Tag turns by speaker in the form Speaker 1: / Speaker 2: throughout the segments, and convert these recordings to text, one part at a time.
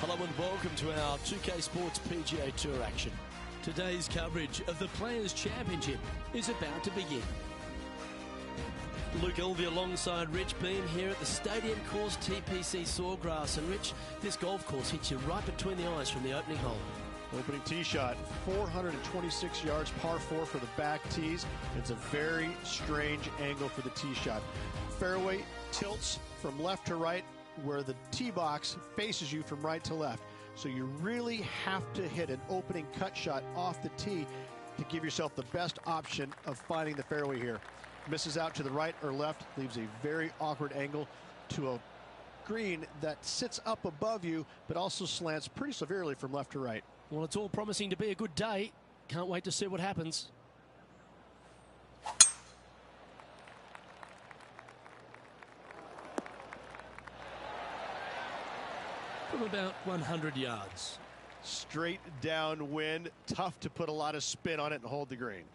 Speaker 1: Hello and welcome to our 2K Sports PGA Tour action. Today's coverage of the Players' Championship is about to begin. Luke Elvey alongside Rich Beam here at the Stadium Course TPC Sawgrass. And Rich, this golf course hits you right between the eyes from the opening hole.
Speaker 2: Opening tee shot, 426 yards, par 4 for the back tees. It's a very strange angle for the tee shot. Fairway tilts from left to right, where the tee box faces you from right to left. So you really have to hit an opening cut shot off the tee to give yourself the best option of finding the fairway here. Misses out to the right or left, leaves a very awkward angle to a green that sits up above you, but also slants pretty severely from left to right.
Speaker 1: Well, it's all promising to be a good day. Can't wait to see what happens. From about 100 yards.
Speaker 2: Straight downwind, tough to put a lot of spin on it and hold the green.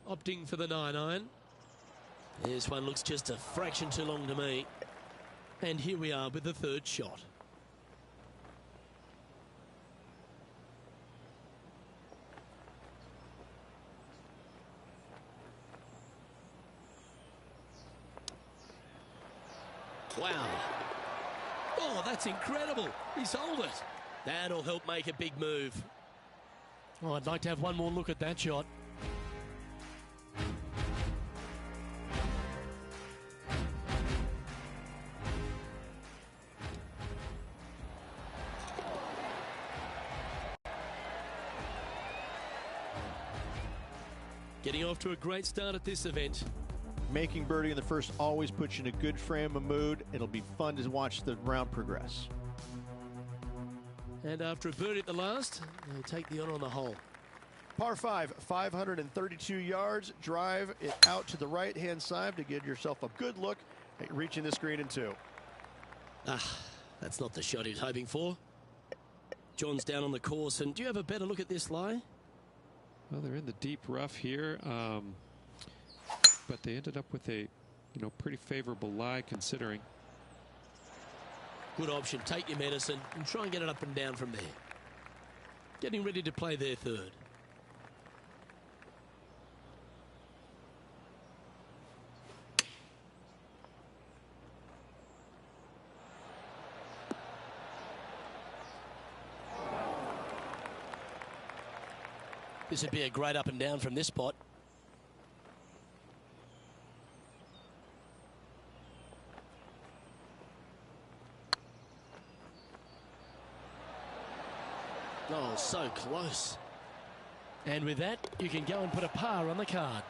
Speaker 1: Opting for the 9-iron. This one looks just a fraction too long to me. And here we are with the third shot. Wow. Oh, that's incredible. He's sold it. That'll help make a big move. Oh, I'd like to have one more look at that shot. Getting off to a great start at this event.
Speaker 2: Making birdie in the first always puts you in a good frame of mood. It'll be fun to watch the round progress.
Speaker 1: And after a birdie at the last, they'll take the honor on the hole.
Speaker 2: Par 5, 532 yards. Drive it out to the right-hand side to give yourself a good look at reaching this green in 2.
Speaker 1: That's not the shot he's hoping for. John's down on the course, and do you have a better look at this lie?
Speaker 3: Well, they're in the deep rough here, but they ended up with a, pretty favorable lie considering.
Speaker 1: Good option. Take your medicine and try and get it up and down from there. Getting ready to play their third. This would be a great up and down from this spot. Oh, so close. And with that, you can go and put a par on the card.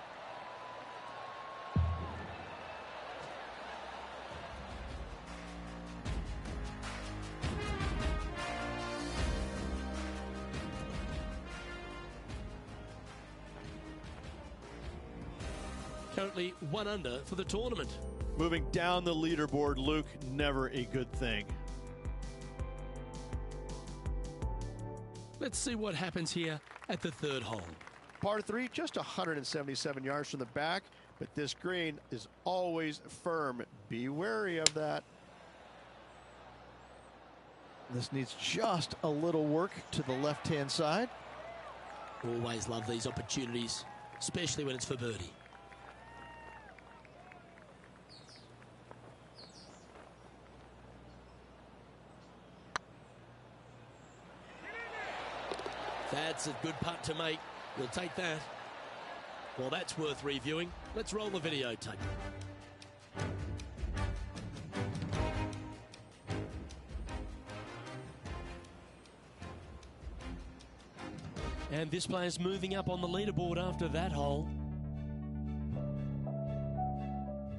Speaker 1: Currently 1 under for the tournament.
Speaker 2: Moving down the leaderboard, Luke, never a good thing.
Speaker 1: Let's see what happens here at the third hole.
Speaker 2: Par 3, just 177 yards from the back, but this green is always firm. Be wary of that. This needs just a little work to the left-hand side.
Speaker 1: Always love these opportunities, especially when it's for birdie. That's a good putt to make. We'll take that. Well, that's worth reviewing. Let's roll the videotape. And this player's moving up on the leaderboard after that hole.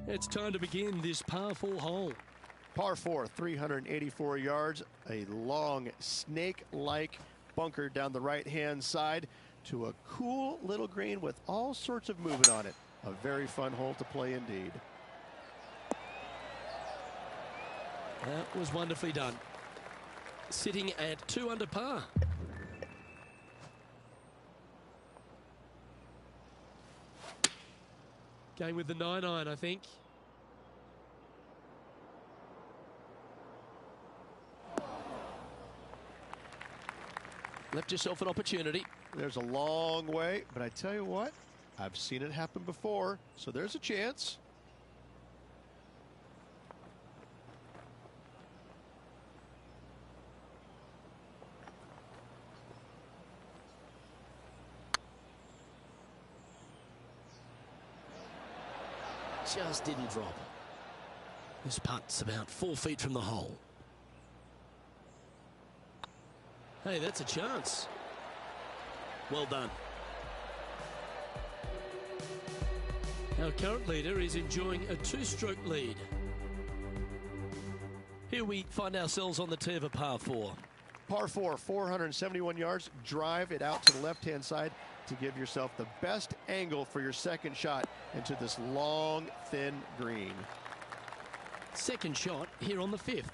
Speaker 1: It's time to begin this par 4 hole.
Speaker 2: Par 4, 384 yards, a long snake-like bunker down the right-hand side to a cool little green with all sorts of movement on it. A very fun hole to play indeed.
Speaker 1: That was wonderfully done. Sitting at 2 under par. Going with the 9-iron, I think. Left yourself an opportunity.
Speaker 2: There's a long way, but I tell you what, I've seen it happen before, so there's a chance.
Speaker 1: Just didn't drop. This putt's about 4 feet from the hole. Hey, that's a chance. Well done. Our current leader is enjoying a 2-stroke lead. Here we find ourselves on the tee of a par 4.
Speaker 2: Par 4, 471 yards. Drive it out to the left-hand side to give yourself the best angle for your second shot into this long, thin green.
Speaker 1: Second shot here on the 5th.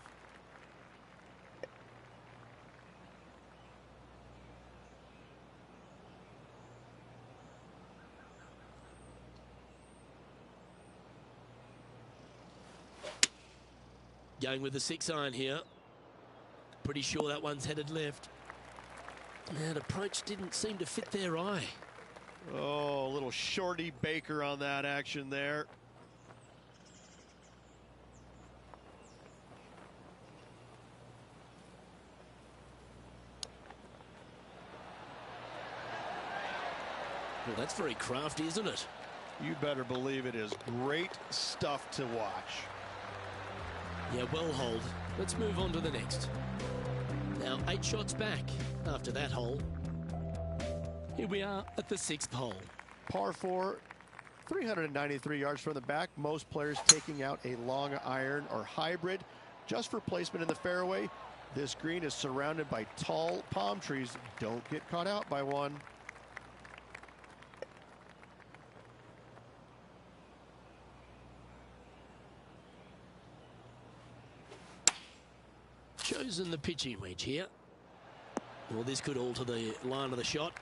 Speaker 1: Going with the 6-iron here. Pretty sure that one's headed left. That approach didn't seem to fit their eye.
Speaker 2: Oh, a little shorty Baker on that action there.
Speaker 1: Well, that's very crafty, isn't it?
Speaker 2: You better believe it is great stuff to watch.
Speaker 1: Yeah, well holed. Let's move on to the next. Now 8 shots back after that hole. Here we are at the 6th hole.
Speaker 2: Par 4, 393 yards from the back. Most players taking out a long iron or hybrid just for placement in the fairway. This green is surrounded by tall palm trees. Don't get caught out by one.
Speaker 1: Chosen the pitching wedge here. Well, this could alter the line of the shot.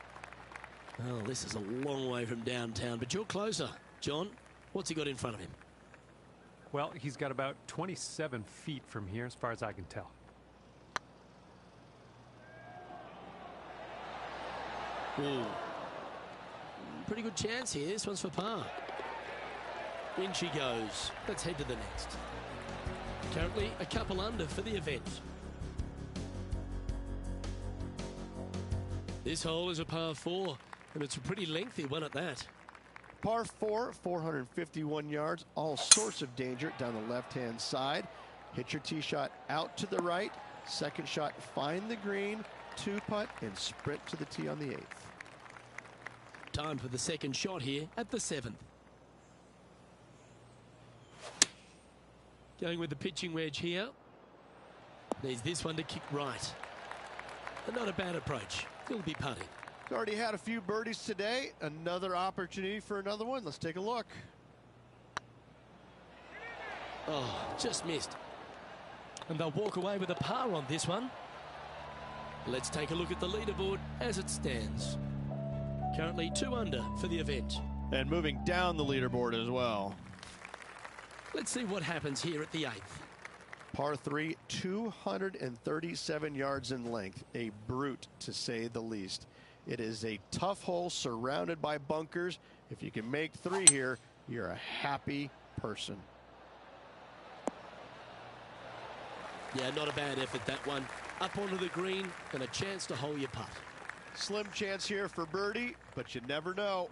Speaker 1: Oh, this is a long way from downtown, but you're closer. John, what's he got in front of him?
Speaker 4: Well, he's got about 27 feet from here, as far as I can tell.
Speaker 1: Ooh. Pretty good chance here. This one's for par. In she goes. Let's head to the next. Currently a couple under for the event. This hole is a par 4, and it's a pretty lengthy one at that.
Speaker 2: Par 4, 451 yards. All sorts of danger down the left-hand side. Hit your tee shot out to the right. Second shot, find the green, 2-putt, and sprint to the tee on the 8th.
Speaker 1: Time for the second shot here at the 7th. Going with the pitching wedge here. Needs this one to kick right. And not a bad approach. He'll be putting.
Speaker 2: He's already had a few birdies today. Another opportunity for another one. Let's take a look.
Speaker 1: Oh, just missed. And they'll walk away with a par on this one. Let's take a look at the leaderboard as it stands. Currently 2 under for the event.
Speaker 2: And moving down the leaderboard as well.
Speaker 1: Let's see what happens here at the 8th.
Speaker 2: Par 3, 237 yards in length. A brute, to say the least. It is a tough hole surrounded by bunkers. If you can make 3 here, you're a happy person.
Speaker 1: Yeah, not a bad effort, that one. Up onto the green and a chance to hole your putt.
Speaker 2: Slim chance here for birdie, but you never know.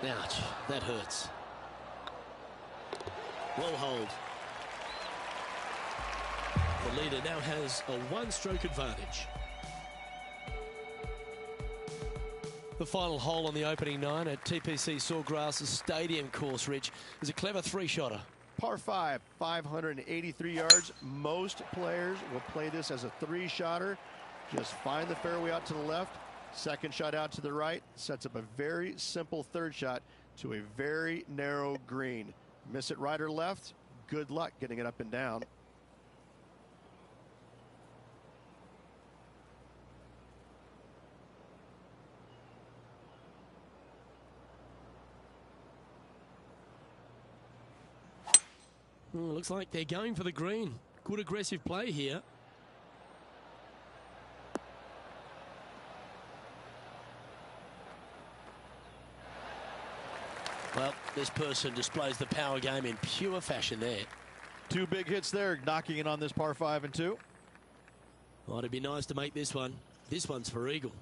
Speaker 1: Ouch, that hurts. Well holed. The leader now has a 1-stroke advantage. The final hole on the opening 9 at TPC Sawgrass Stadium course, Rich, is a clever 3-shotter.
Speaker 2: Par 5, 583 yards. Most players will play this as a 3-shotter. Just find the fairway out to the left. Second shot out to the right. Sets up a very simple 3rd shot to a very narrow green. Miss it right or left, good luck getting it up and down.
Speaker 1: Looks like they're going for the green. Good aggressive play here. Well, this person displays the power game in pure fashion there.
Speaker 2: 2 big hits there, knocking in on this par 5 and 2.
Speaker 1: Oh, it'd be nice to make this one. This one's for eagle.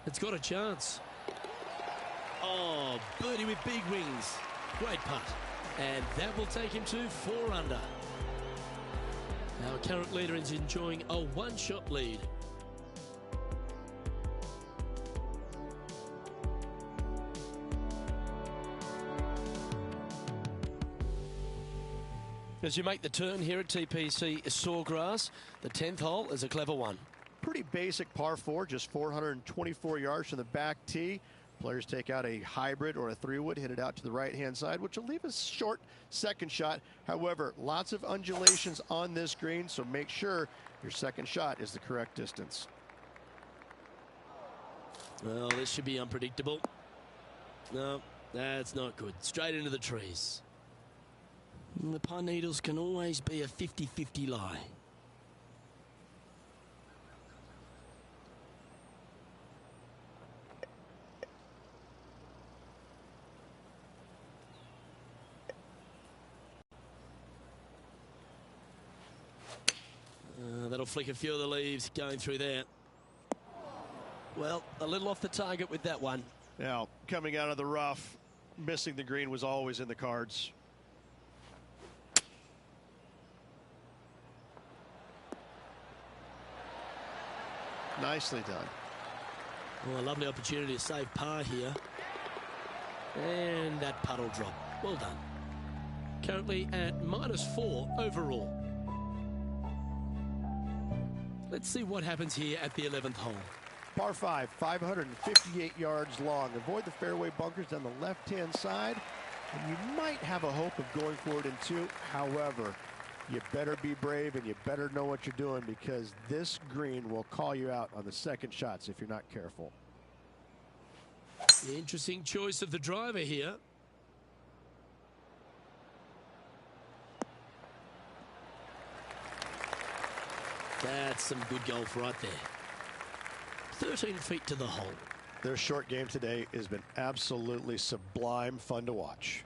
Speaker 1: It's got a chance. Oh, birdie with big wings. Great putt. And that will take him to 4 under. Our current leader is enjoying a 1-shot lead. As you make the turn here at TPC Sawgrass, the 10th hole is a clever one.
Speaker 2: Pretty basic par 4, just 424 yards from the back tee. Players take out a hybrid or a 3-wood, hit it out to the right-hand side, which will leave a short second shot. However, lots of undulations on this green, so make sure your second shot is the correct distance.
Speaker 1: Well, this should be unpredictable. No, that's not good. Straight into the trees. The pine needles can always be a 50-50 lie. That'll flick a few of the leaves going through there. Well, a little off the target with that one.
Speaker 2: Now, coming out of the rough, missing the green was always in the cards. Nicely done.
Speaker 1: Well, a lovely opportunity to save par here. And that putt will drop. Well done. Currently at -4 overall. Let's see what happens here at the 11th hole.
Speaker 2: Par 5, 558 yards long. Avoid the fairway bunkers down the left-hand side, and you might have a hope of going for it in 2. However, you better be brave and you better know what you're doing, because this green will call you out on the second shots if you're not careful.
Speaker 1: Interesting choice of the driver here. That's some good golf right there. 13 feet to the hole.
Speaker 2: Their short game today has been absolutely sublime fun to watch.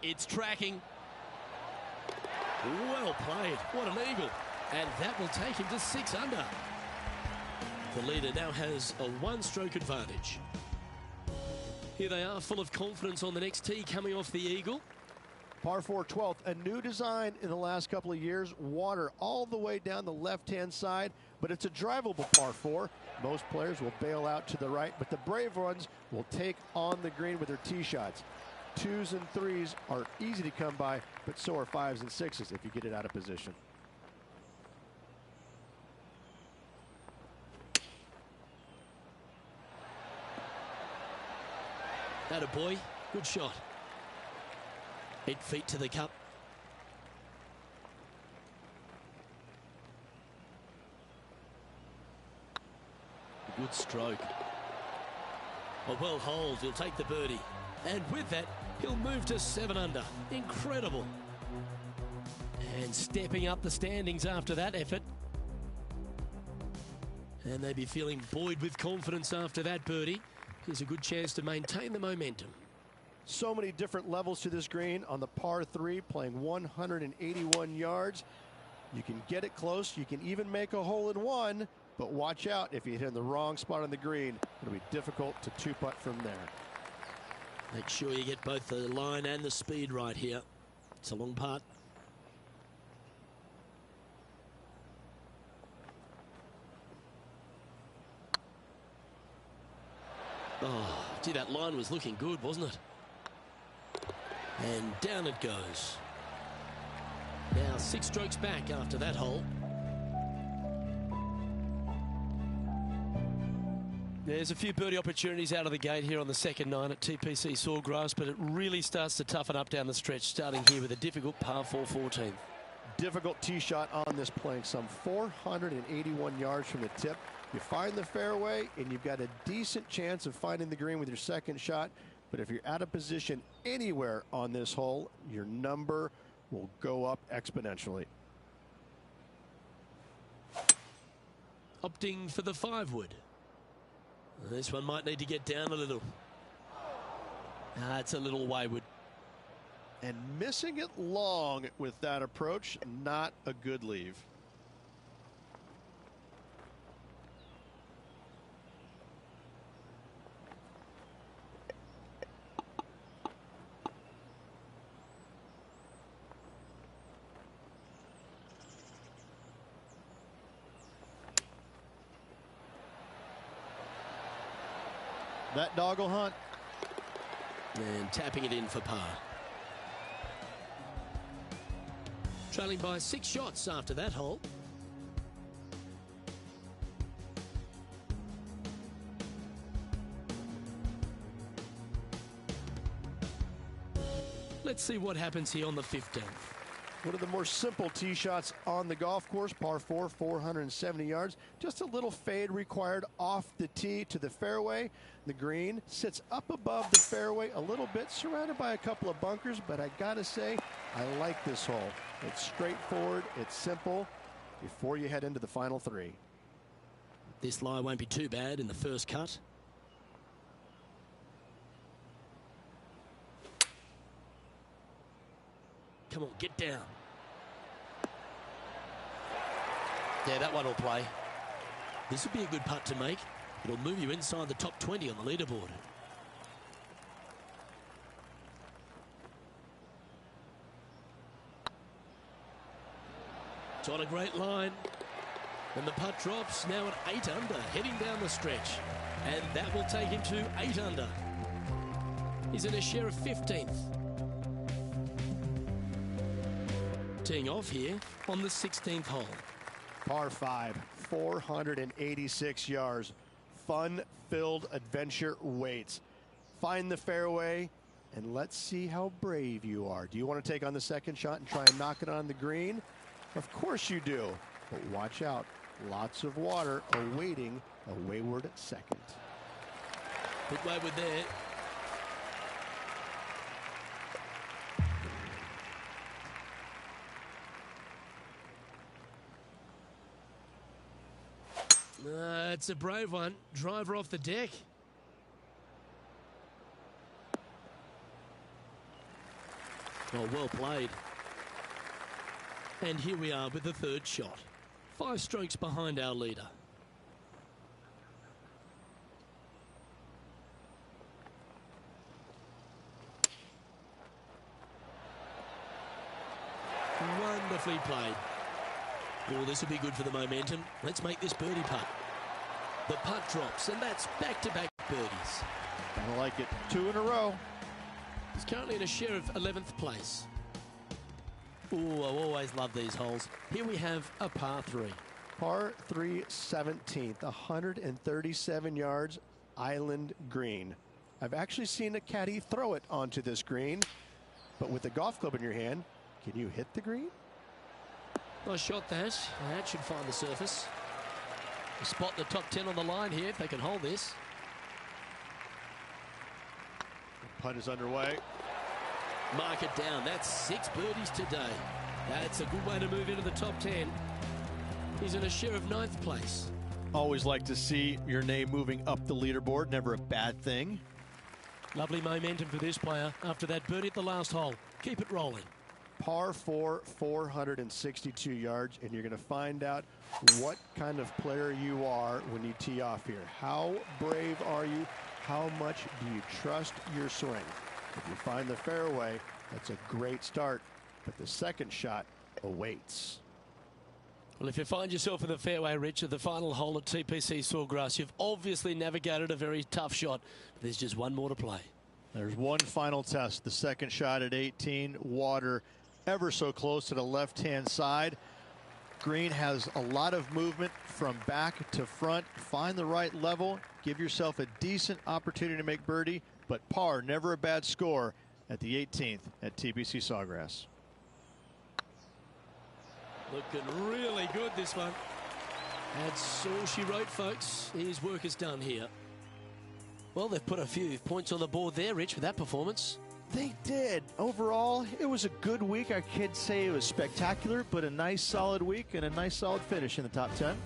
Speaker 1: It's tracking. Well played. What an eagle. And that will take him to 6 under. The leader now has a 1-stroke advantage. Here they are, full of confidence on the next tee, coming off the eagle.
Speaker 2: Par 4 12th, a new design in the last couple of years. Water all the way down the left-hand side, but it's a drivable par 4. Most players will bail out to the right, but the brave ones will take on the green with their tee shots. 2s and 3s are easy to come by, but so are 5s and 6s if you get it out of position.
Speaker 1: Atta boy, good shot. 8 feet to the cup. Good stroke. A well hold, he'll take the birdie. And with that, he'll move to 7 under. Incredible. And stepping up the standings after that effort. And they'd be feeling buoyed with confidence after that birdie. Here's a good chance to maintain the momentum.
Speaker 2: So many different levels to this green on the par 3, playing 181 yards. You can get it close. You can even make a hole in 1, but watch out if you hit in the wrong spot on the green. It'll be difficult to 2-putt from there.
Speaker 1: Make sure you get both the line and the speed right here. It's a long putt. Oh, gee, that line was looking good, wasn't it? And down it goes. Now 6 strokes back after that hole. There's a few birdie opportunities out of the gate here on the second 9 at TPC Sawgrass, but it really starts to toughen up down the stretch, starting here with a difficult par 4 14th.
Speaker 2: difficult tee shot on this, playing some 481 yards from the tip. You find the fairway, and you've got a decent chance of finding the green with your second shot. But if you're out of position anywhere on this hole, your number will go up exponentially.
Speaker 1: Opting for the 5-wood. This one might need to get down a little. It's a little wayward.
Speaker 2: And missing it long with that approach, not a good leave. That dog will hunt.
Speaker 1: And tapping it in for par. Trailing by 6 shots after that hole. Let's see what happens here on the 15th.
Speaker 2: One of the more simple tee shots on the golf course, par 4, 470 yards. Just a little fade required off the tee to the fairway. The green sits up above the fairway a little bit, surrounded by a couple of bunkers, but I gotta say, I like this hole. It's straightforward, it's simple, before you head into the final 3.
Speaker 1: This lie won't be too bad in the first cut. Come on, get down. Yeah, that one will play. This would be a good putt to make. It'll move you inside the top 20 on the leaderboard. It's on a great line. And the putt drops now at 8 under, heading down the stretch. And that will take him to 8 under. He's in a share of 15th. Teeing off here on the 16th hole.
Speaker 2: Par 5, 486 yards. Fun-filled adventure waits. Find the fairway, and let's see how brave you are. Do you want to take on the second shot and try and knock it on the green? Of course you do, but watch out. Lots of water awaiting a wayward second.
Speaker 1: Bit wayward there. It's a brave one. Driver off the deck. Oh, well played. And here we are with the third shot. 5 strokes behind our leader. Wonderfully played. Oh, this will be good for the momentum. Let's make this birdie putt. The putt drops, and that's back-to-back birdies.
Speaker 2: Kinda like it. 2 in a row.
Speaker 1: He's currently in a share of 11th place. Oh, I always love these holes. Here we have a par 3.
Speaker 2: Par 3, 17th, 137 yards, island green. I've actually seen a caddy throw it onto this green, but with a golf club in your hand, can you hit the green?
Speaker 1: Nice shot that. That should find the surface. We'll spot the top 10 on the line here if they can hold this.
Speaker 2: Putt is underway.
Speaker 1: Mark it down. That's 6 birdies today. That's a good way to move into the top 10. He's in a share of 9th place.
Speaker 2: Always like to see your name moving up the leaderboard. Never a bad thing.
Speaker 1: Lovely momentum for this player after that birdie at the last hole. Keep it rolling.
Speaker 2: Par 4, 462 yards, and you're going to find out what kind of player you are when you tee off here. How brave are you? How much do you trust your swing? If you find the fairway, that's a great start, but the second shot awaits.
Speaker 1: Well, if you find yourself in the fairway, Rich, at the final hole at TPC Sawgrass, you've obviously navigated a very tough shot. But there's just one more to play.
Speaker 2: There's one final test. The second shot at 18. Water ever so close to the left-hand side. Green has a lot of movement from back to front. Find the right level. Give yourself a decent opportunity to make birdie. But par, never a bad score at the 18th at TPC Sawgrass.
Speaker 1: Looking really good, this one. That's all she wrote, folks. His work is done here. Well, they've put a few points on the board there, Rich, with that performance.
Speaker 2: They did. Overall, it was a good week. I can't say it was spectacular, but a nice solid week and a nice solid finish in the top 10.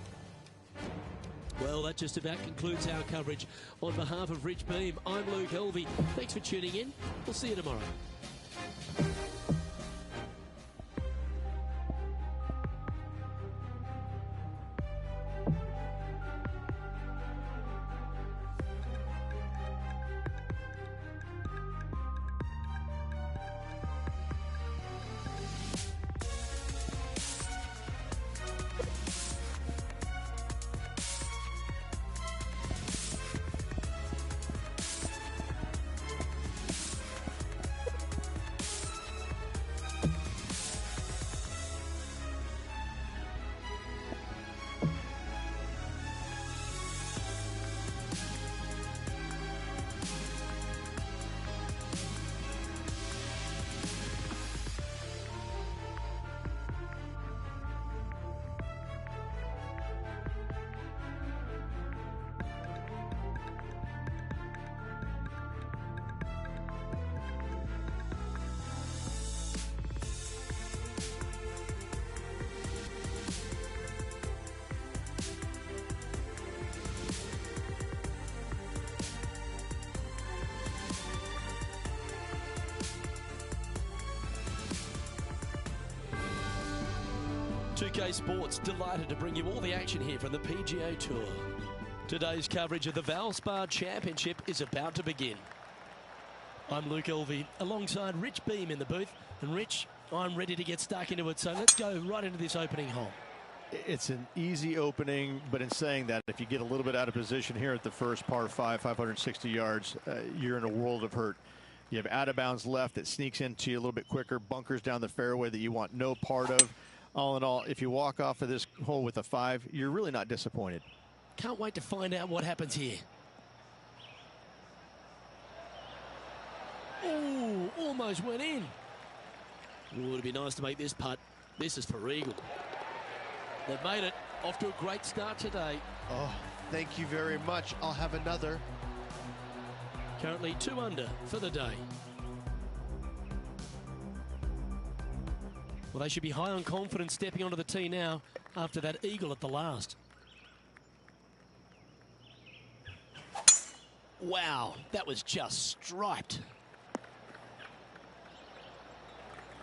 Speaker 1: Well, that just about concludes our coverage. On behalf of Rich Beam, I'm Luke Elvey. Thanks for tuning in. We'll see you tomorrow. UK Sports delighted to bring you all the action here from the PGA Tour. Today's coverage of the Valspar Championship is about to begin. I'm Luke Elvey alongside Rich Beam in the booth. And Rich, I'm ready to get stuck into it, so let's go right into this opening hole.
Speaker 2: It's an easy opening, but in saying that, if you get a little bit out of position here at the first par 5, 560 yards, you're in a world of hurt. You have out of bounds left that sneaks into you a little bit quicker, bunkers down the fairway that you want no part of. All in all, if you walk off of this hole with a 5, you're really not disappointed.
Speaker 1: Can't wait to find out what happens here. Oh, almost went in. Oh, it'd be nice to make this putt. This is for eagle. They've made it. Off to a great start today.
Speaker 2: Oh, thank you very much. I'll have another.
Speaker 1: Currently 2 under for the day. Well, they should be high on confidence stepping onto the tee now after that eagle at the last. Wow, that was just striped.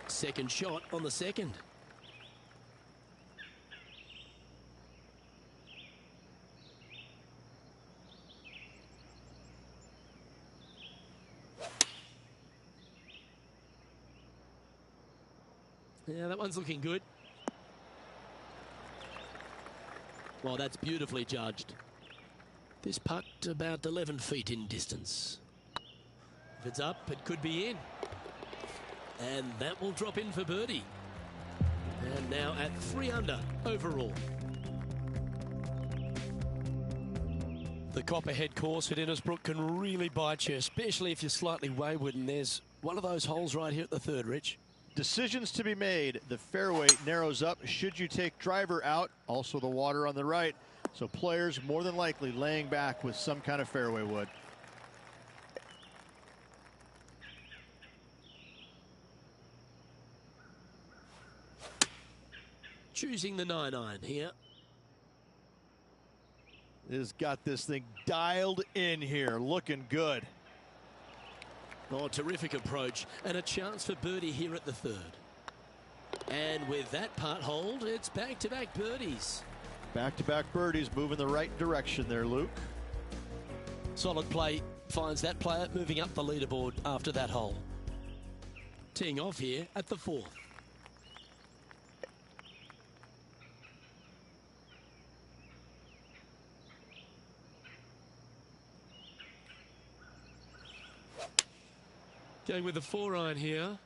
Speaker 1: Second shot on the second. Yeah, that one's looking good. Well, that's beautifully judged. This putt about 11 feet in distance. If it's up, it could be in. And that will drop in for birdie. And now at 3 under overall. The Copperhead course at Innisbrook can really bite you, especially if you're slightly wayward, and there's one of those holes right here at the third, Rich.
Speaker 2: Decisions to be made. The fairway narrows up. Should you take driver out? Also the water on the right. So players more than likely laying back with some kind of fairway wood.
Speaker 1: Choosing the 9-iron here.
Speaker 2: Has got this thing dialed in here. Looking good.
Speaker 1: Oh, terrific approach, and a chance for birdie here at the third. And with that putt hold, it's back-to-back birdies.
Speaker 2: Back-to-back birdies, moving the right direction there, Luke.
Speaker 1: Solid play finds that player moving up the leaderboard after that hole. Teeing off here at the 4th. Going with the 4-iron here.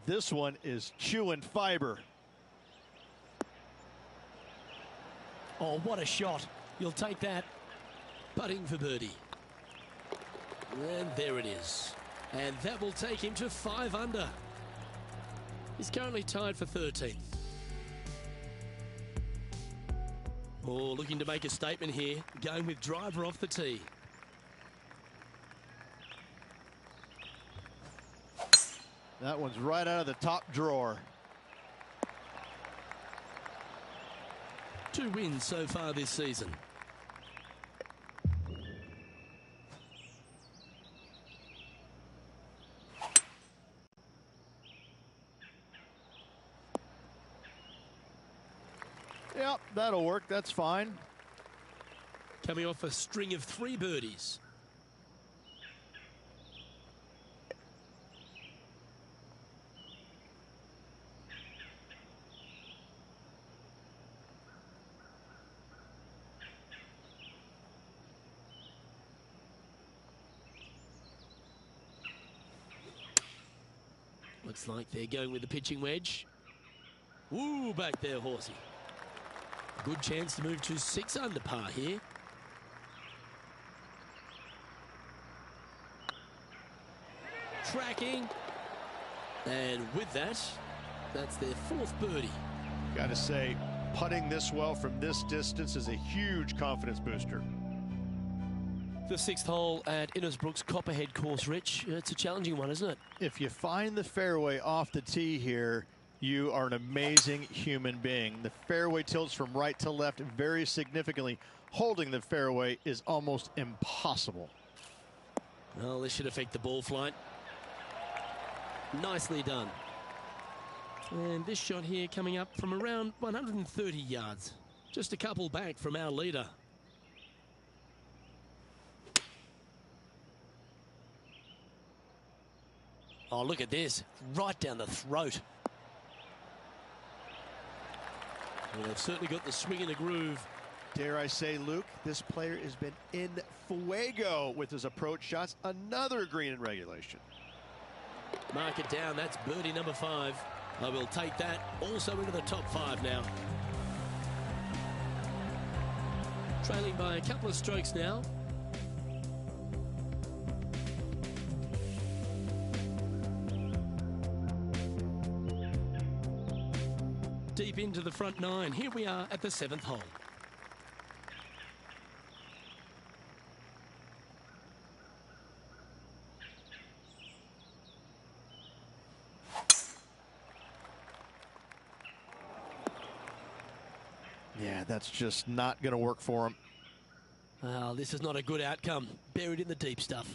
Speaker 2: This one is chewing fiber.
Speaker 1: Oh, what a shot. You'll take that. Putting for birdie. And there it is. And that will take him to 5 under. He's currently tied for 13th. Oh, looking to make a statement here, going with driver off the tee.
Speaker 2: That one's right out of the top drawer.
Speaker 1: 2 wins so far this season.
Speaker 2: Yep, that'll work. That's fine.
Speaker 1: Coming off a string of 3 birdies. Looks like they're going with the pitching wedge. Woo, back there, Horsey. Good chance to move to 6 under par here. Tracking. And with that, that's their 4th birdie.
Speaker 2: Got to say, putting this well from this distance is a huge confidence booster.
Speaker 1: The 6th hole at Innisbrook's Copperhead course, Rich. It's a challenging one, isn't it?
Speaker 2: If you find the fairway off the tee here, you are an amazing human being. The fairway tilts from right to left very significantly. Holding the fairway is almost impossible.
Speaker 1: Well, this should affect the ball flight. Nicely done. And this shot here coming up from around 130 yards. Just a couple back from our leader. Oh, look at this. Right down the throat. Well, they've certainly got the swing and the groove.
Speaker 2: Dare I say, Luke, this player has been in fuego with his approach shots. Another green in regulation.
Speaker 1: Mark it down. That's birdie number 5. I will take that also into the top 5 now. Trailing by a couple of strokes now. Deep into the front 9. Here we are at the 7th hole.
Speaker 2: Yeah, that's just not going to work for him.
Speaker 1: Well, this is not a good outcome. Buried in the deep stuff.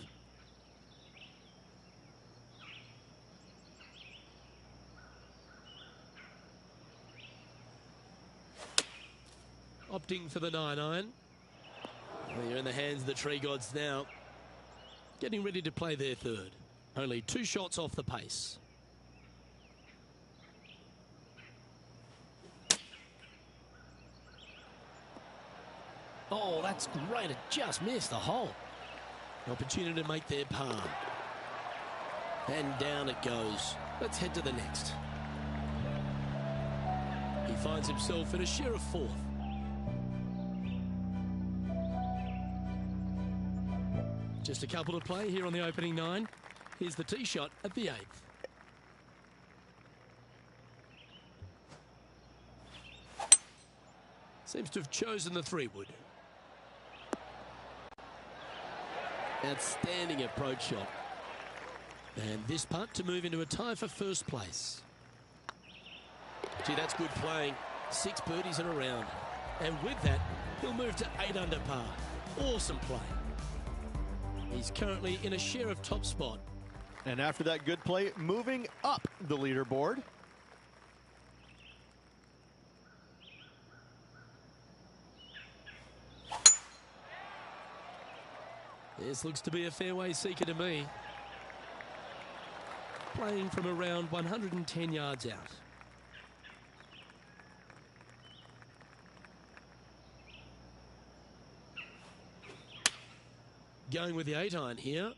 Speaker 1: Opting for the 9-iron. Well, you're in the hands of the tree gods now. Getting ready to play their 3rd. Only 2 shots off the pace. Oh, that's great. It just missed the hole. Opportunity to make their par. And down it goes. Let's head to the next. He finds himself in a share of 4th. Just a couple to play here on the opening 9. Here's the tee shot at the 8th. Seems to have chosen the 3-wood. Outstanding approach shot. And this putt to move into a tie for 1st place. Gee, that's good playing. 6 birdies in a round. And with that, he'll move to 8 under par. Awesome play. He's currently in a share of top spot.
Speaker 2: And after that good play, moving up the leaderboard.
Speaker 1: This looks to be a fairway seeker to me. Playing from around 110 yards out. Going with the 8-iron here.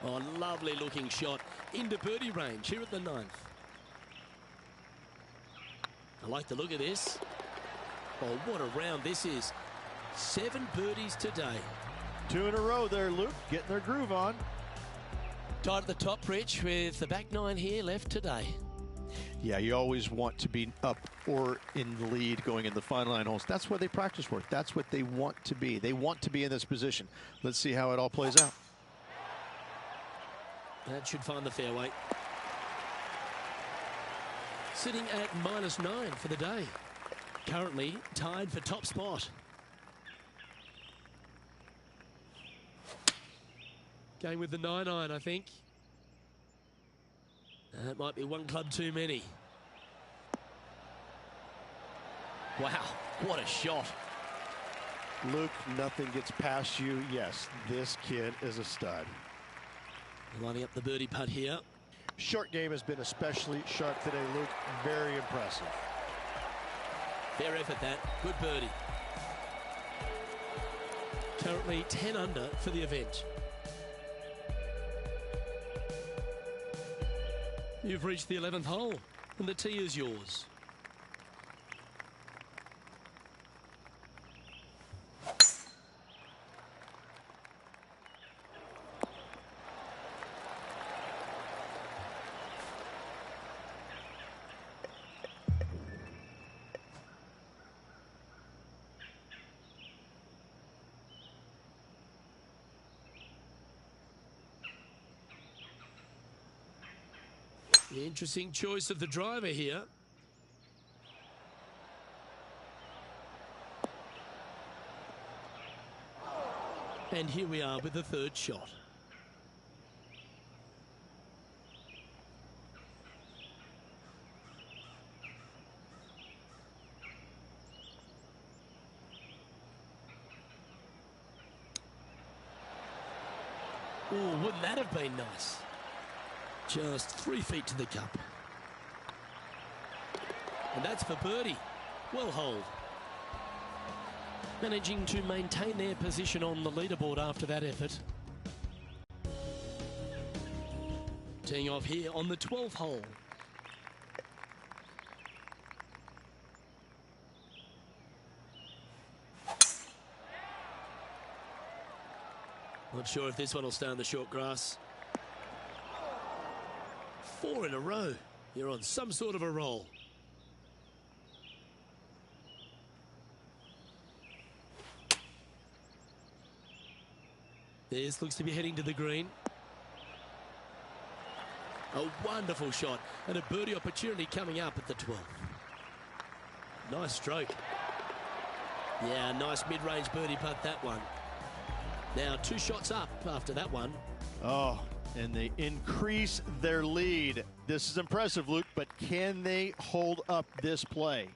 Speaker 1: Oh, lovely looking shot into birdie range here at the 9th. I like the look of this. Oh, what a round this is. 7 birdies today.
Speaker 2: 2 in a row there, Luke. Getting their groove on.
Speaker 1: Tied at the top, Rich, with the back nine here left today.
Speaker 2: Yeah, you always want to be up or in the lead going in the final 9 holes. That's what they practice for. That's what they want to be. They want to be in this position. Let's see how it all plays out.
Speaker 1: That should find the fairway. Sitting at -9 for the day. Currently tied for top spot. Going with the 9-iron, I think. That might be one club too many. Wow, what a shot.
Speaker 2: Luke, nothing gets past you. Yes, this kid is a stud.
Speaker 1: Lining up the birdie putt here.
Speaker 2: Short game has been especially sharp today, Luke. Very impressive.
Speaker 1: Fair effort that. Good birdie. Currently 10 under for the event. You've reached the 11th hole, and the tee is yours. The interesting choice of the driver here. And here we are with the third shot. Oh, wouldn't that have been nice? Just 3 feet to the cup. And that's for birdie. Well holed. Managing to maintain their position on the leaderboard after that effort. Teeing off here on the 12th hole. Not sure if this one will stay on the short grass. 4 in a row. You're on some sort of a roll. This looks to be heading to the green. A wonderful shot and a birdie opportunity coming up at the 12th. Nice stroke. Yeah, nice mid-range birdie putt, that one. Now 2 shots up after that one.
Speaker 2: Oh, and they increase their lead. This is impressive, Luke, but can they hold up this play?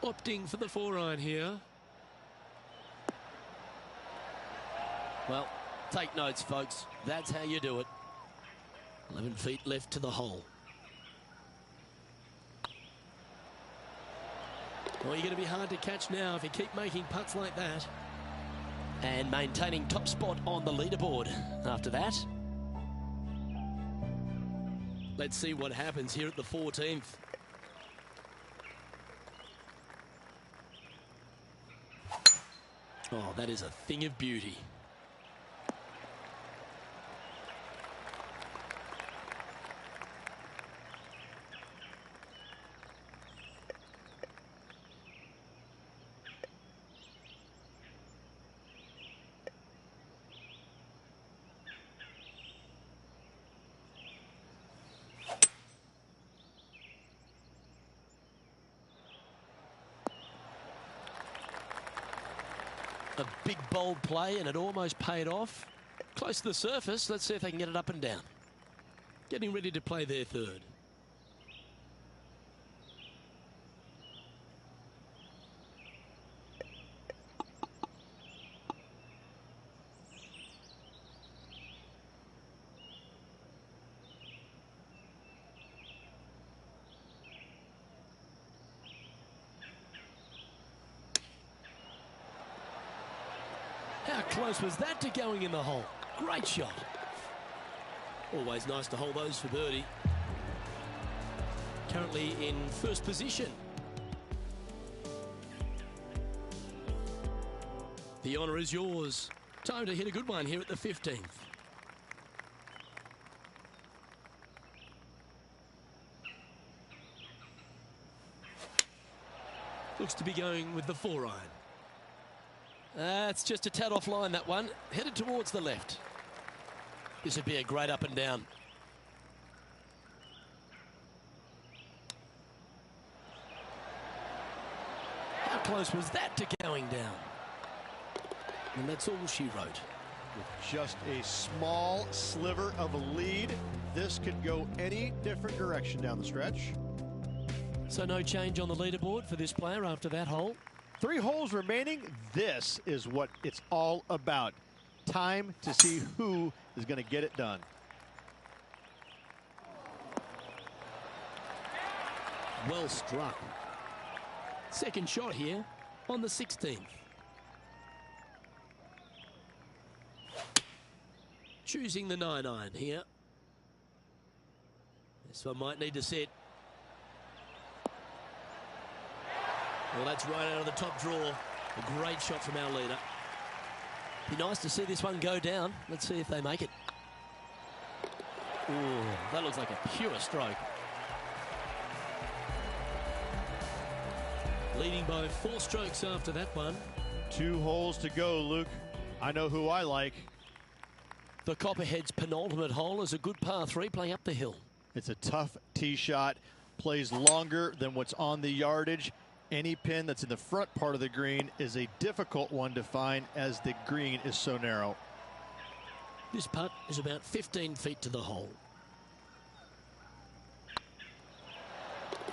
Speaker 1: Opting for the 4-iron here. Well, take notes, folks. That's how you do it. 11 feet left to the hole. Well, you're going to be hard to catch now if you keep making putts like that. And maintaining top spot on the leaderboard after that. Let's see what happens here at the 14th. Oh, that is a thing of beauty. A big, bold play, and it almost paid off. Close to the surface. Let's see if they can get it up and down. Getting ready to play their third. How close was that to going in the hole? Great shot. Always nice to hold those for birdie. Currently in first position. The honour is yours. Time to hit a good one here at the 15th. Looks to be going with the 4-iron. It's just a tad offline, that one. Headed towards the left. This would be a great up and down. How close was that to going down? And that's all she wrote.
Speaker 2: With just a small sliver of a lead, this could go any different direction down the stretch.
Speaker 1: So no change on the leaderboard for this player after that hole.
Speaker 2: 3 holes remaining. This is what it's all about. Time to see who is going to get it done.
Speaker 1: Well struck. Second shot here on the 16th. Choosing the 9-iron here. This one might need to set. Well, that's right out of the top draw. A great shot from our leader. Be nice to see this one go down. Let's see if they make it. Ooh, that looks like a pure stroke. Leading by 4 strokes after that one.
Speaker 2: 2 holes to go, Luke. I know who I like.
Speaker 1: The Copperhead's penultimate hole is a good par 3 playing up the hill.
Speaker 2: It's a tough tee shot. Plays longer than what's on the yardage. Any pin that's in the front part of the green is a difficult one to find as the green is so narrow.
Speaker 1: This putt is about 15 feet to the hole.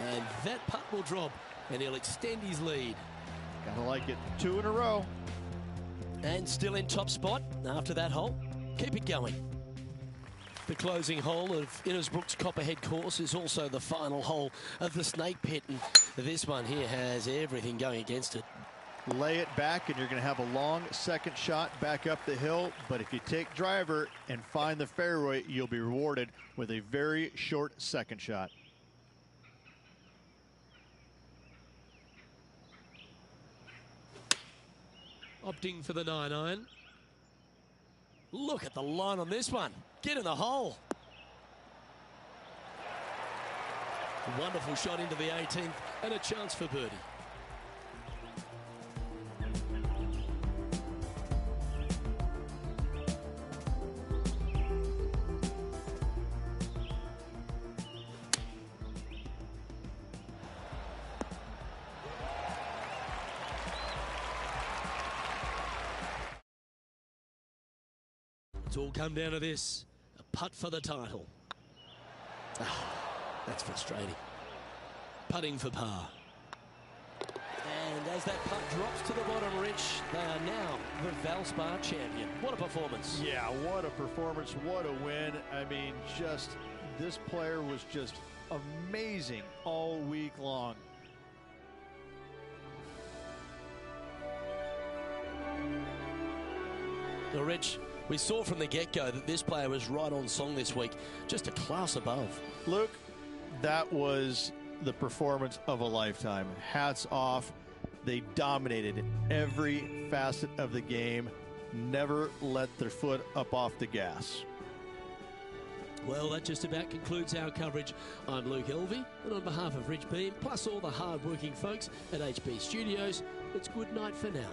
Speaker 1: And that putt will drop, and he'll extend his lead.
Speaker 2: Gotta like it. 2 in a row.
Speaker 1: And still in top spot after that hole. Keep it going. The closing hole of Innisbrook's Copperhead course is also the final hole of the Snake Pit, and this one here has everything going against it.
Speaker 2: Lay it back and you're going to have a long second shot back up the hill, but if you take driver and find the fairway, you'll be rewarded with a very short second shot.
Speaker 1: Opting for the 9-iron. Look at the line on this one. Get in the hole. Wonderful shot into the 18th and a chance for birdie. It's all come down to this. A putt for the title. That's frustrating. Putting for par. And as that putt drops to the bottom, Rich, they are now the Valspar champion. What a performance.
Speaker 2: Yeah, what a performance. What a win. I mean, just this player was just amazing all week long.
Speaker 1: Now, Rich, we saw from the get-go that this player was right on song this week, just a class above.
Speaker 2: Luke, that was the performance of a lifetime. Hats off. They dominated every facet of the game, never let their foot up off the gas.
Speaker 1: Well, that just about concludes our coverage. I'm Luke Elvey, and on behalf of Rich Beam, plus all the hard-working folks at HB Studios, it's good night for now.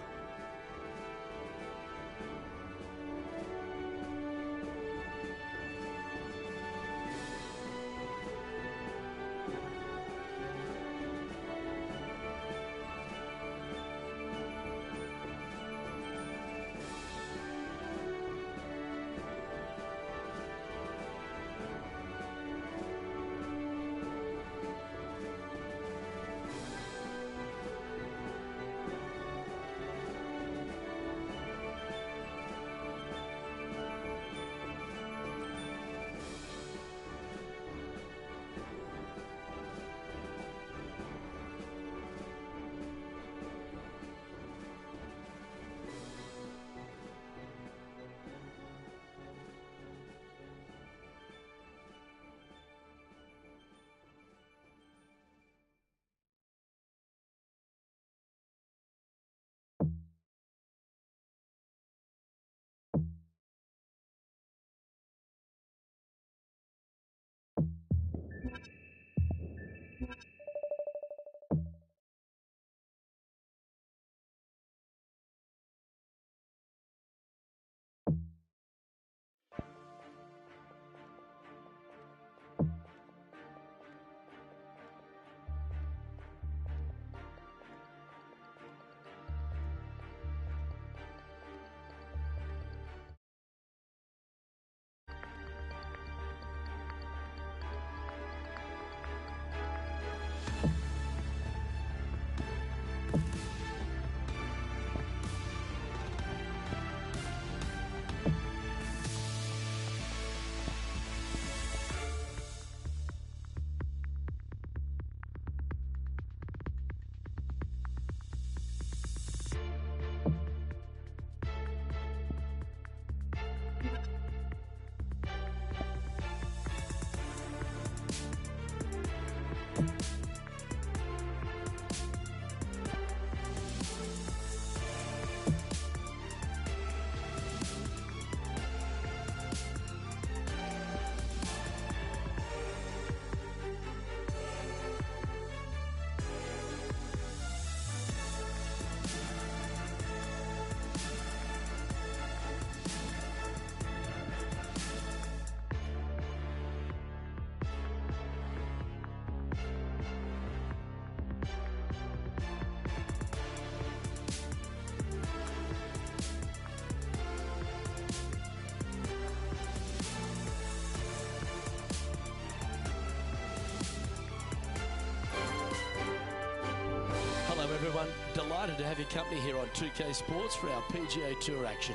Speaker 1: everyone. Delighted to have your company here on 2K Sports for our PGA Tour action.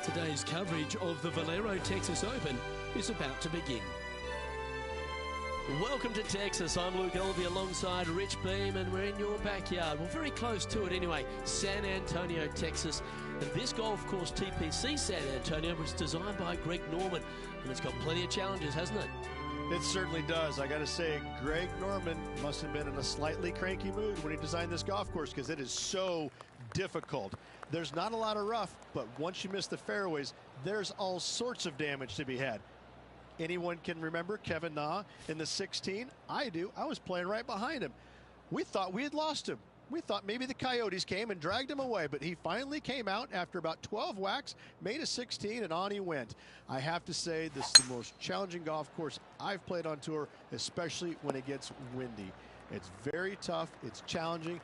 Speaker 1: Today's coverage of the Valero Texas Open is about to begin. Welcome to Texas. I'm Luke Elvey alongside Rich Beam, and we're in your backyard. Well, very close to it anyway, San Antonio, Texas. And this golf course, TPC San Antonio, was designed by Greg Norman, and it's got plenty of challenges, hasn't it?
Speaker 2: It certainly does. I got to say, Greg Norman must have been in a slightly cranky mood when he designed this golf course, because it is so difficult. There's not a lot of rough, but once you miss the fairways, there's all sorts of damage to be had. Anyone can remember Kevin Na in the 16? I do. I was playing right behind him. We thought we had lost him. We thought maybe the Coyotes came and dragged him away, but he finally came out after about 12 whacks, made a 16, and on he went. I have to say, this is the most challenging golf course I've played on tour, especially when it gets windy. It's very tough, it's challenging,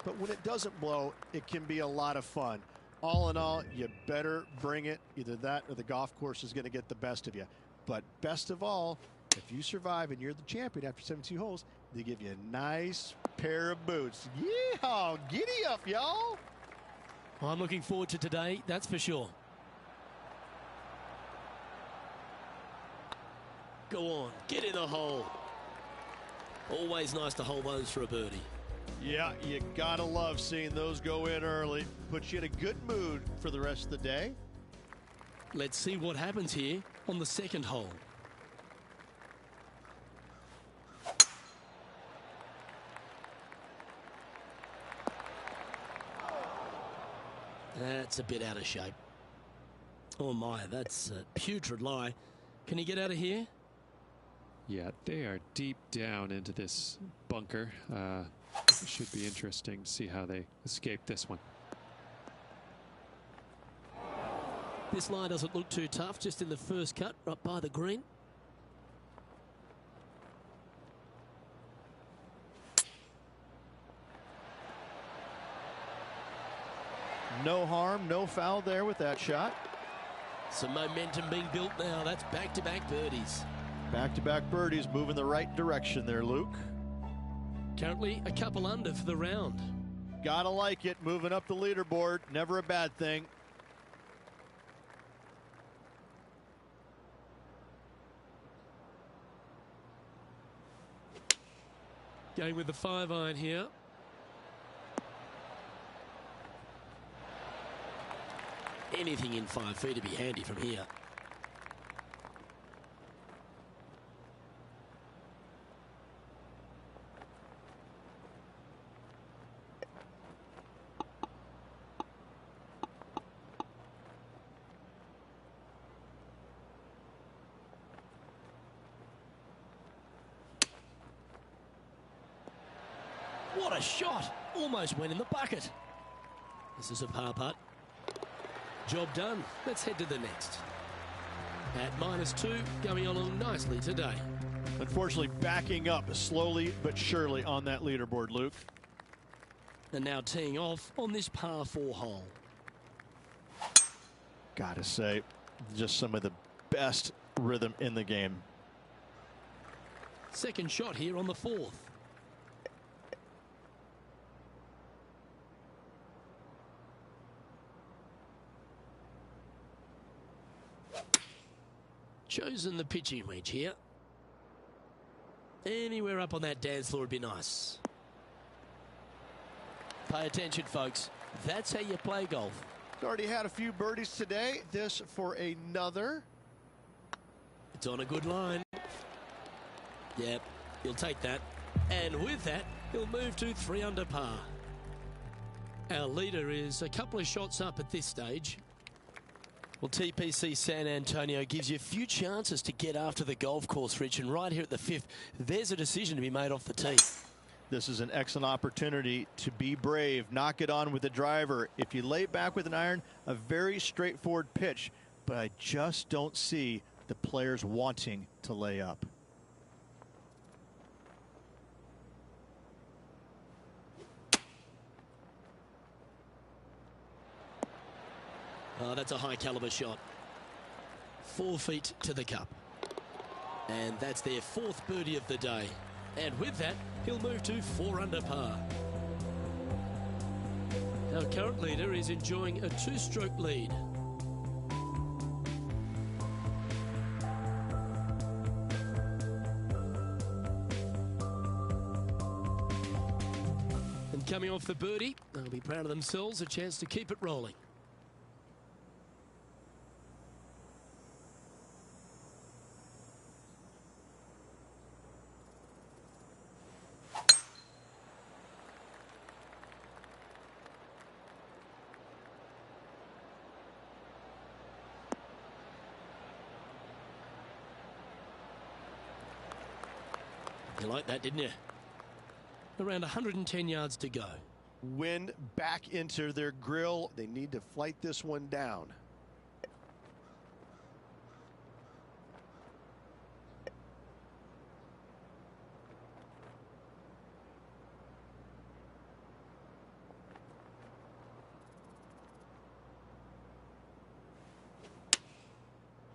Speaker 2: but when it doesn't blow, it can be a lot of fun. All in all, you better bring it. Either that or the golf course is going to get the best of you. But best of all, if you survive and you're the champion after 17 holes, they give you a nice pair of boots. Yeehaw! Giddy up, y'all!
Speaker 1: Well, I'm looking forward to today, that's for sure. Go on, get in the hole. Always nice to hold those for a birdie.
Speaker 2: Yeah, you gotta love seeing those go in early. Puts you in a good mood for the rest of the day.
Speaker 1: Let's see what happens here on the second hole. That's a bit out of shape. Oh my, that's a putrid lie. Can he get out of here?
Speaker 3: Yeah, they are deep down into this bunker. It should be interesting to see how they escape this one.
Speaker 1: This line doesn't look too tough, just in the first cut, right by the green.
Speaker 2: No harm, no foul there with that shot.
Speaker 1: Some momentum being built now. That's back-to-back birdies.
Speaker 2: Back-to-back birdies, moving the right direction there, Luke.
Speaker 1: Currently a couple under for the round.
Speaker 2: Gotta like it, moving up the leaderboard, never a bad thing.
Speaker 1: Going with the 5-iron here. Anything in 5 feet to be handy from here. What a shot! Almost went in the bucket. This is a par putt. Job done. Let's head to the next. At -2, going along nicely today.
Speaker 2: Unfortunately, backing up slowly but surely on that leaderboard, Luke.
Speaker 1: And now teeing off on this par 4 hole.
Speaker 2: Gotta say, just some of the best rhythm in the game.
Speaker 1: Second shot here on the 4th. Chosen the pitching wedge here. Anywhere up on that dance floor would be nice. Pay attention, folks. That's how you play golf.
Speaker 2: He's already had a few birdies today. This for another.
Speaker 1: It's on a good line. Yep, he'll take that. And with that, he'll move to 3 under par. Our leader is a couple of shots up at this stage. Well, TPC San Antonio gives you a few chances to get after the golf course, Rich, and right here at the 5th, there's a decision to be made off the tee.
Speaker 2: This is an excellent opportunity to be brave, knock it on with the driver. If you lay back with an iron, a very straightforward pitch, but I just don't see the players wanting to lay up.
Speaker 1: Oh, that's a high caliber shot. 4 feet to the cup. And that's their 4th birdie of the day. And with that, he'll move to 4 under par. Our current leader is enjoying a 2-stroke lead. And coming off the birdie, they'll be proud of themselves, a chance to keep it rolling. You liked that, didn't you? Around 110 yards to go.
Speaker 2: Wind back into their grill. They need to flight this one down.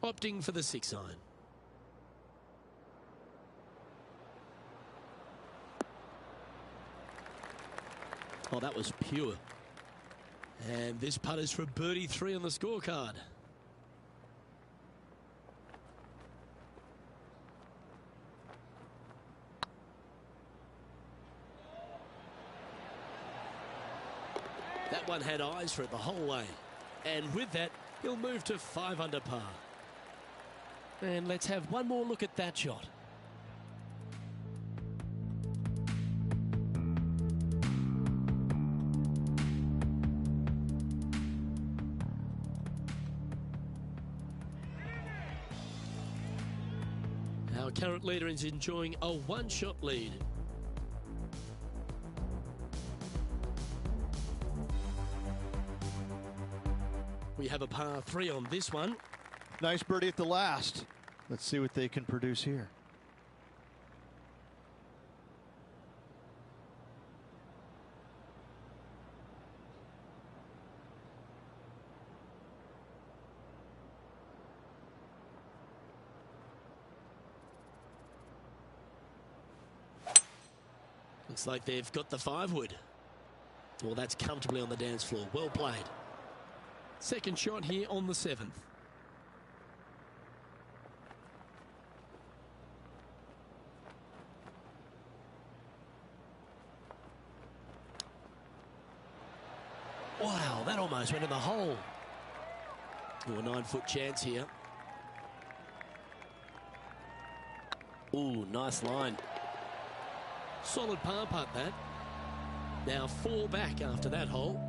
Speaker 1: Opting for the 6-iron. Oh, that was pure. And this putt is for birdie 3 on the scorecard. That one had eyes for it the whole way. And with that, he'll move to 5 under par. And let's have one more look at that shot. Our current leader is enjoying a 1-shot lead. We have a par 3 on this one.
Speaker 2: Nice birdie at the last. Let's see what they can produce here.
Speaker 1: Looks like they've got the 5-wood. Well, that's comfortably on the dance floor. Well played. Second shot here on the 7th. Wow, that almost went in the hole. Ooh, a 9-foot chance here. Ooh, nice line. Solid par putt, that. Now 4 back after that hole.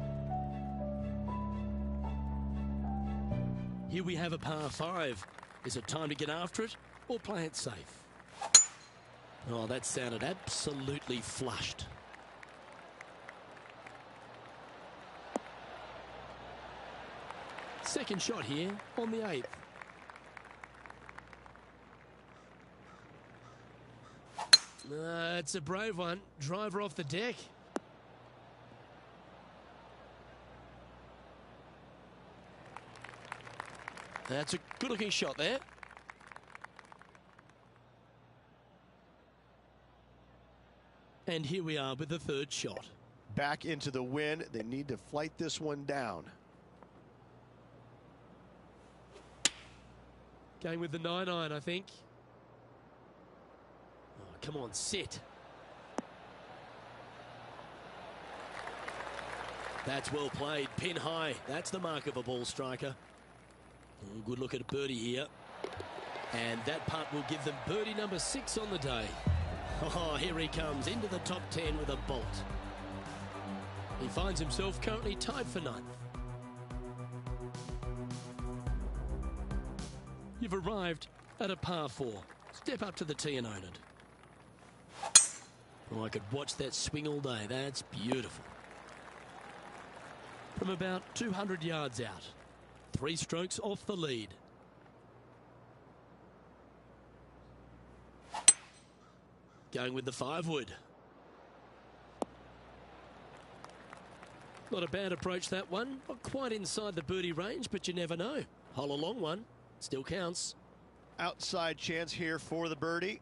Speaker 1: Here we have a par 5. Is it time to get after it or play it safe? Oh, that sounded absolutely flushed. Second shot here on the 8th. It's a brave one. Driver off the deck. That's a good-looking shot there. And here we are with the 3rd shot.
Speaker 2: Back into the wind. They need to flight this one down.
Speaker 1: Going with the 9-iron, I think. Oh, come on, sit. That's well played. Pin high. That's the mark of a ball striker. Oh, good look at a birdie here. And that putt will give them birdie number 6 on the day. Oh, here he comes into the top 10 with a bolt. He finds himself currently tied for 9th. You've arrived at a par 4. Step up to the tee and own it. Oh, I could watch that swing all day. That's beautiful. From about 200 yards out. 3 strokes off the lead. Going with the 5-wood. Not a bad approach, that one. Not quite inside the birdie range, but you never know. Hole a long one. Still counts.
Speaker 2: Outside chance here for the birdie.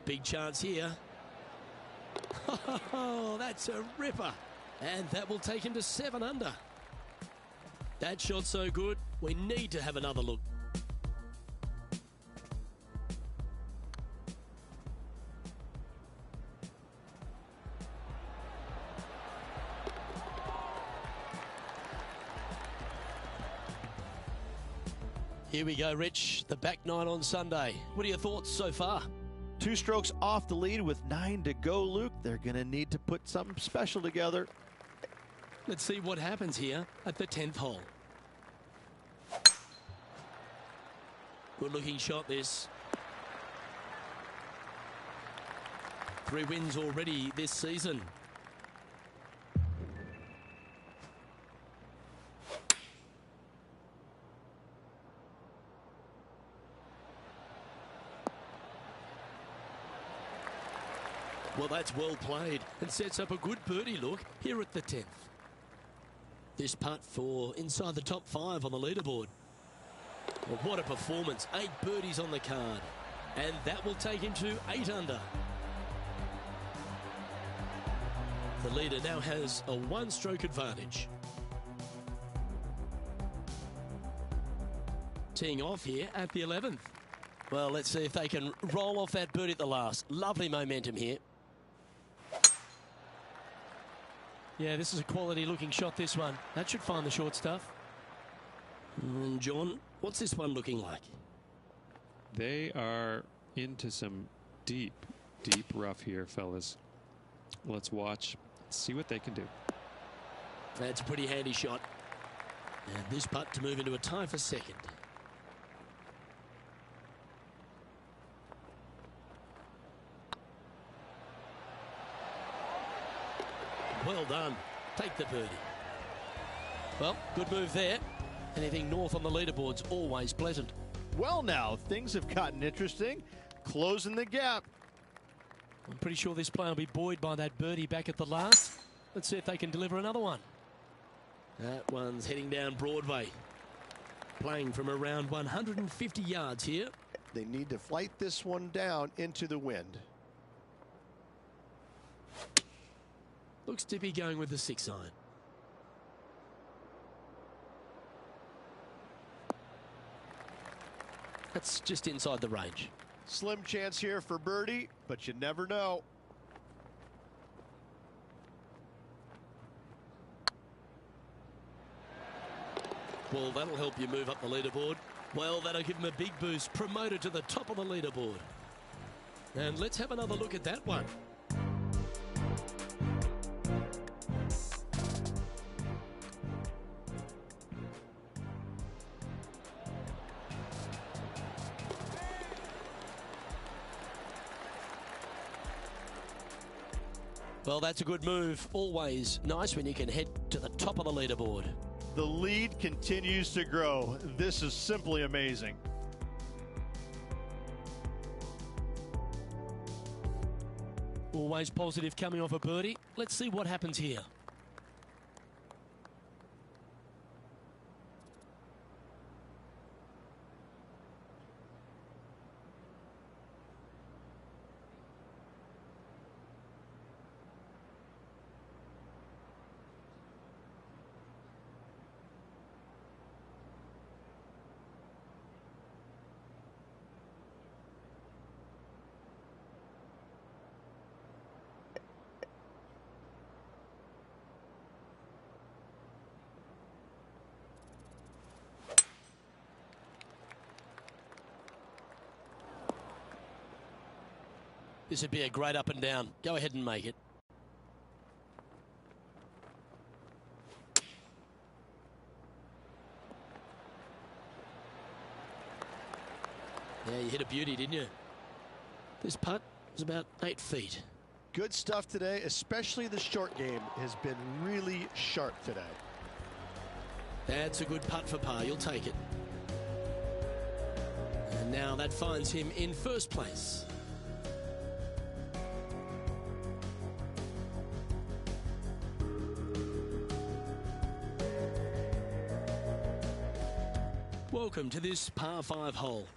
Speaker 1: big chance here. Oh, that's a ripper. And that will take him to 7 under. That shot so good, we need to have another look. Here we go, Rich. The back nine on Sunday. What are your thoughts so far?
Speaker 2: 2 strokes off the lead with 9 to go, Luke. They're going to need to put something special together.
Speaker 1: Let's see what happens here at the 10th hole. Good looking shot this. 3 wins already this season. Well, that's well played and sets up a good birdie look here at the 10th. This putt for inside the top 5 on the leaderboard. Well, what a performance. 8 birdies on the card. And that will take him to 8 under. The leader now has a 1-stroke advantage. Teeing off here at the 11th. Well, let's see if they can roll off that birdie at the last. Lovely momentum here. Yeah, this is a quality looking shot, this one. That should find the short stuff. And John, what's this one looking like?
Speaker 3: They are into some deep, deep rough here, fellas. Let's watch, see what they can do.
Speaker 1: That's a pretty handy shot. And this putt to move into a tie for second. Well done. Take the birdie. Well, good move there. Anything north on the leaderboard's always pleasant.
Speaker 2: Well, now, things have gotten interesting. Closing the gap.
Speaker 1: I'm pretty sure this player will be buoyed by that birdie back at the last. Let's see if they can deliver another one. That one's heading down Broadway. Playing from around 150 yards here.
Speaker 2: They need to flight this one down into the wind.
Speaker 1: Looks to be going with the 6-iron. That's just inside the range.
Speaker 2: Slim chance here for birdie, but you never know.
Speaker 1: Well, that'll help you move up the leaderboard. Well, that'll give him a big boost. Promoted to the top of the leaderboard. And let's have another look at that one. Well, that's a good move. Always nice when you can head to the top of the leaderboard.
Speaker 2: The lead continues to grow. This is simply amazing.
Speaker 1: Always positive coming off a birdie. Let's see what happens here. This would be a great up and down. Go ahead and make it. Yeah, you hit a beauty, didn't you? This putt was about 8 feet.
Speaker 2: Good stuff today, especially the short game has been really sharp today.
Speaker 1: That's a good putt for par. You'll take it. And now that finds him in first place. Welcome to this par 5 hole.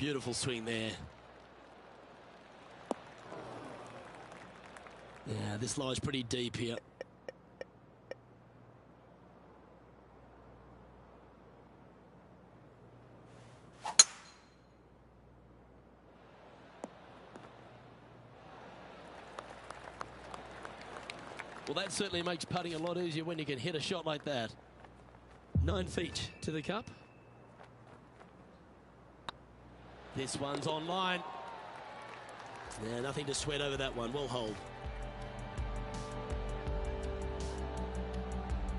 Speaker 1: Beautiful swing there. Yeah, this lies pretty deep here. Well, that certainly makes putting a lot easier when you can hit a shot like that. 9 feet to the cup. This one's on line. Yeah, nothing to sweat over that one. Well hold.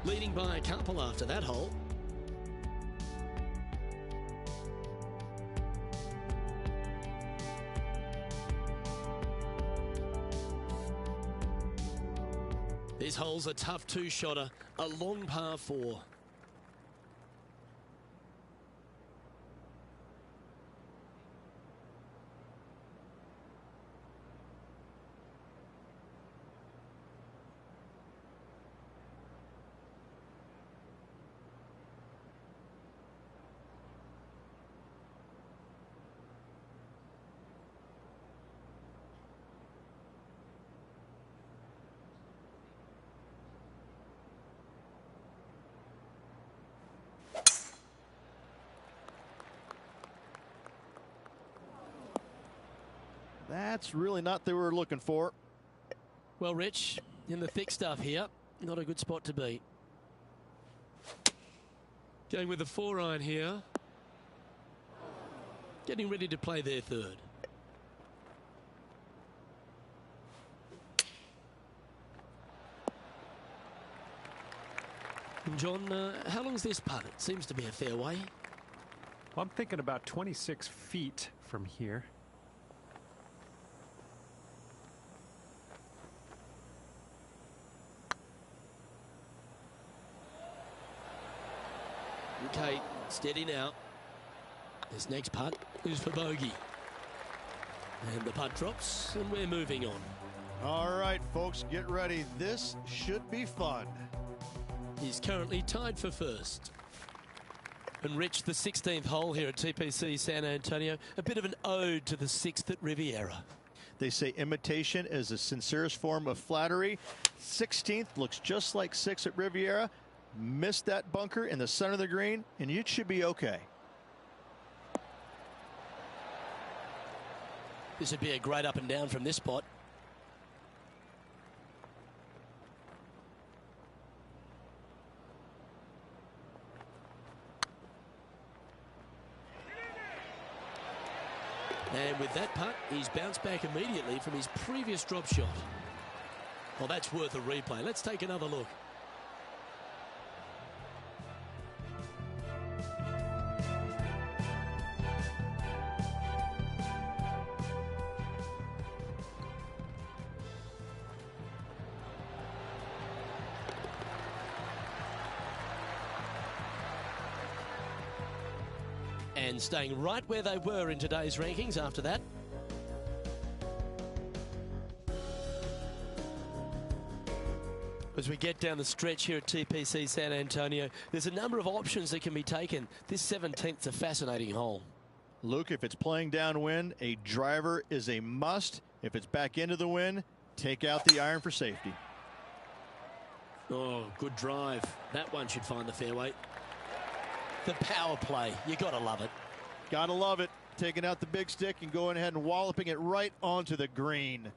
Speaker 1: Leading by a couple after that hole. This hole's a tough two-shotter, a long par 4.
Speaker 2: That's really not what they were looking for.
Speaker 1: Well, Rich, in the thick stuff here, not a good spot to be. Going with the 4-iron here. Getting ready to play their third. And John, how long's this putt? It seems to be a fair way.
Speaker 4: Well, I'm thinking about 26 feet from here.
Speaker 1: Okay, steady now. This next putt is for bogey. And the putt drops, and we're moving on.
Speaker 2: All right, folks, get ready. This should be fun.
Speaker 1: He's currently tied for first. And Rich, the 16th hole here at TPC San Antonio, a bit of an ode to the 6th at Riviera.
Speaker 2: They say imitation is the sincerest form of flattery. 16th looks just like 6 at Riviera. Missed that bunker in the center of the green, and you should be okay.
Speaker 1: This would be a great up and down from this spot. And with that putt, he's bounced back immediately from his previous drop shot. Well, that's worth a replay. Let's take another look. And staying right where they were in today's rankings after that. As we get down the stretch here at TPC San Antonio, there's a number of options that can be taken. This 17th's a fascinating hole.
Speaker 2: Luke, if it's playing downwind, a driver is a must. If it's back into the wind, take out the iron for safety.
Speaker 1: Oh, good drive. That one should find the fairway. The power play, you gotta love it.
Speaker 2: Gotta love it. Taking out the big stick and going ahead and walloping it right onto the green.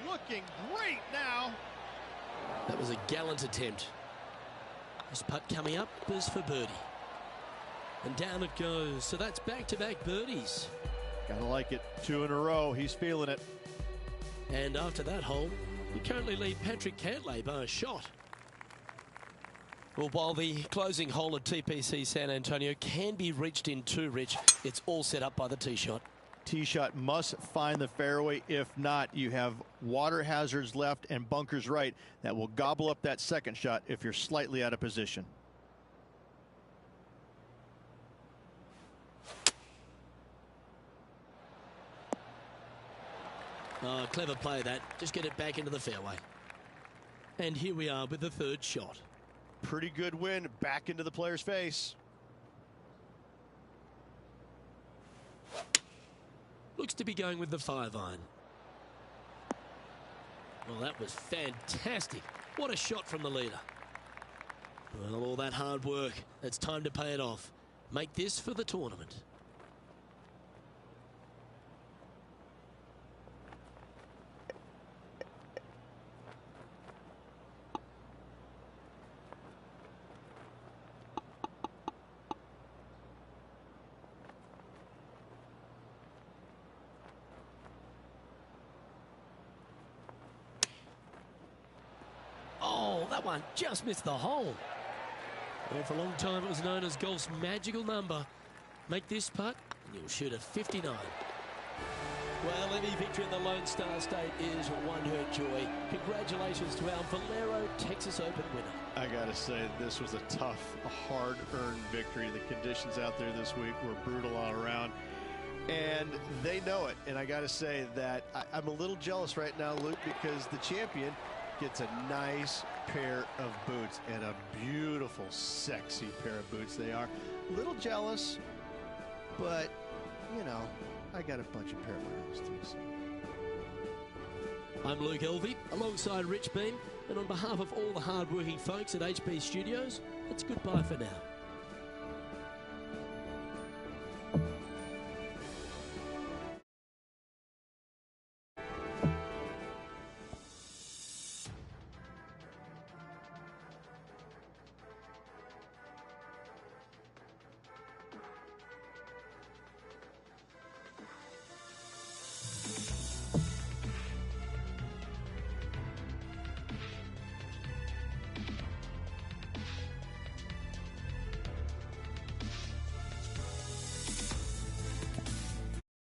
Speaker 2: Looking great now.
Speaker 1: That was a gallant attempt. This putt coming up is for birdie. And down it goes. So that's back-to-back birdies.
Speaker 2: Gotta like it. 2 in a row. He's feeling it.
Speaker 1: And after that hole, you currently lead Patrick Cantlay by a shot. Well, while the closing hole at TPC San Antonio can be reached in 2, Rich, it's all set up by the tee shot.
Speaker 2: Tee shot must find the fairway. If not, you have water hazards left and bunkers right that will gobble up that second shot if you're slightly out of position.
Speaker 1: Oh, clever play that. Just get it back into the fairway. And here we are with the third shot.
Speaker 2: Pretty good win back into the player's face.
Speaker 1: Looks to be going with the 5-iron. Well, that was fantastic. What a shot from the leader. Well, all that hard work, it's time to pay it off. Make this for the tournament. Oh, that one just missed the hole. Well, for a long time, it was known as golf's magical number. Make this putt, and you'll shoot a 59. Well, any victory in the Lone Star State is one hurt joy. Congratulations to our Valero Texas Open winner.
Speaker 2: I gotta say, this was a tough, hard-earned victory. The conditions out there this week were brutal all around, and they know it. And I gotta say that I'm a little jealous right now, Luke, because the champion gets a nice pair of boots, and a beautiful, sexy pair of boots they are. A little jealous, but, you know, I got a bunch of pair of my own too. So.
Speaker 1: I'm Luke Elvey, alongside Rich Beam, and on behalf of all the hard-working folks at HB Studios, it's goodbye for now.